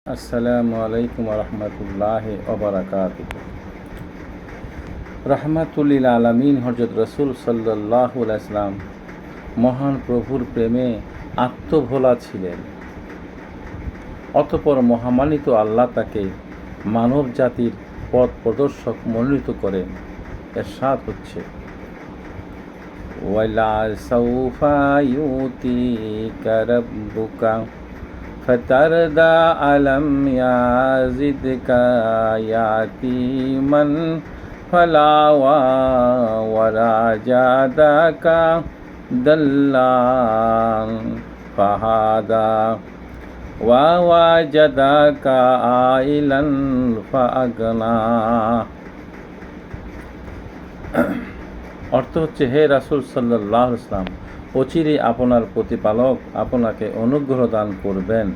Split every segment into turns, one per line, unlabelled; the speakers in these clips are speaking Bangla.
আসসালামু আলাইকুম রহমতুল্লাহি ওবারাকাতুহু। রহমাতুল্লিল আলামিন হযরত রাসূল সাল্লাল্লাহু আলাইহি ওয়াসাল্লাম মহান প্রভুর প্রেমে আত্মভোলা ছিলেন। অতঃপর মহামানিত আল্লাহ তাকে মানব জাতির পথ প্রদর্শক মনোনীত করেন। ইরশাদ হচ্ছে, ওয়ালা সাউফা ইউতিকা রাব্বুকা ফতারদা আলম ইয়াজিদকা ইয়াতীমান ফালাওয়া ওয়ারাজাদাকা দাল্লান ফাহাদা ওয়াওয়াজাদাকা আইলান ফাআগনা। অর্থ হচ্ছে, হে রাসূল সাল্লাল্লাহু আলাইহি ওয়াসাল্লাম, অচিরে আপনার প্রতিপালক আপনাকে অনুগ্রহ দান করবেন,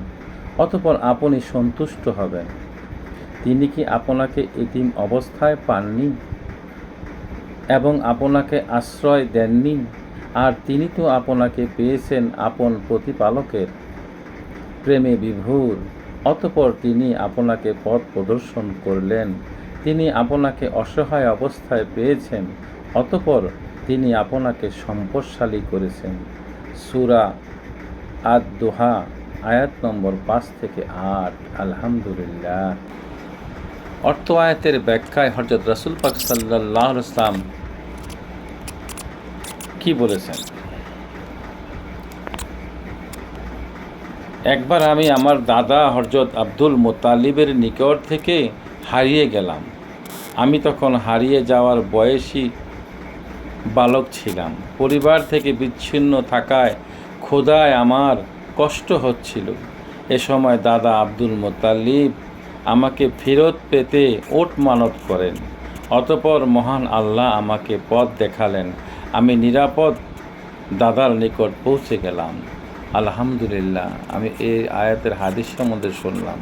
অতঃপর আপনি সন্তুষ্ট হবেন। তিনি কি আপনাকে এতিম অবস্থায় পাননি এবং আপনাকে আশ্রয় দেননি? আর তিনি তো আপনাকে পেয়েছেন আপন প্রতিপালকের প্রেমে বিভোর। অতঃপর তিনি আপনাকে পথ প্রদর্শন করলেন। তিনি আপনাকে অসহায় অবস্থায় পেয়েছেন, অতঃপর তিনি আপনাকে সম্পদশালী করেছেন। সূরা আদ-দুহা আয়াত নম্বর 5 থেকে 8। আলহামদুলিল্লাহ। অর্থ আয়াতের ব্যাখ্যায় হযরত রাসূল পাক সাল্লাল্লাহু আলাইহি ওয়াসাল্লাম কি বলেছেন? একবার আমি আমার দাদা হযরত আব্দুল মুত্তালিবের নিকট থেকে হারিয়ে গেলাম। আমি তখন হারিয়ে যাওয়ার বয়সী বালক ছিলাম। পরিবার থেকে বিচ্ছিন্ন থাকায় ক্ষুধায় আমার কষ্ট হচ্ছিল। এ সময় দাদা আব্দুল মুত্তালিব আমাকে ফেরত পেতে ওট মানত করেন। অতঃপর মহান আল্লাহ আমাকে পথ দেখালেন। আমি নিরাপদ দাদার নিকট পৌঁছে গেলাম। আলহামদুলিল্লাহ। আমি এই আয়াতের হাদিস সম্বন্ধে শুনলাম।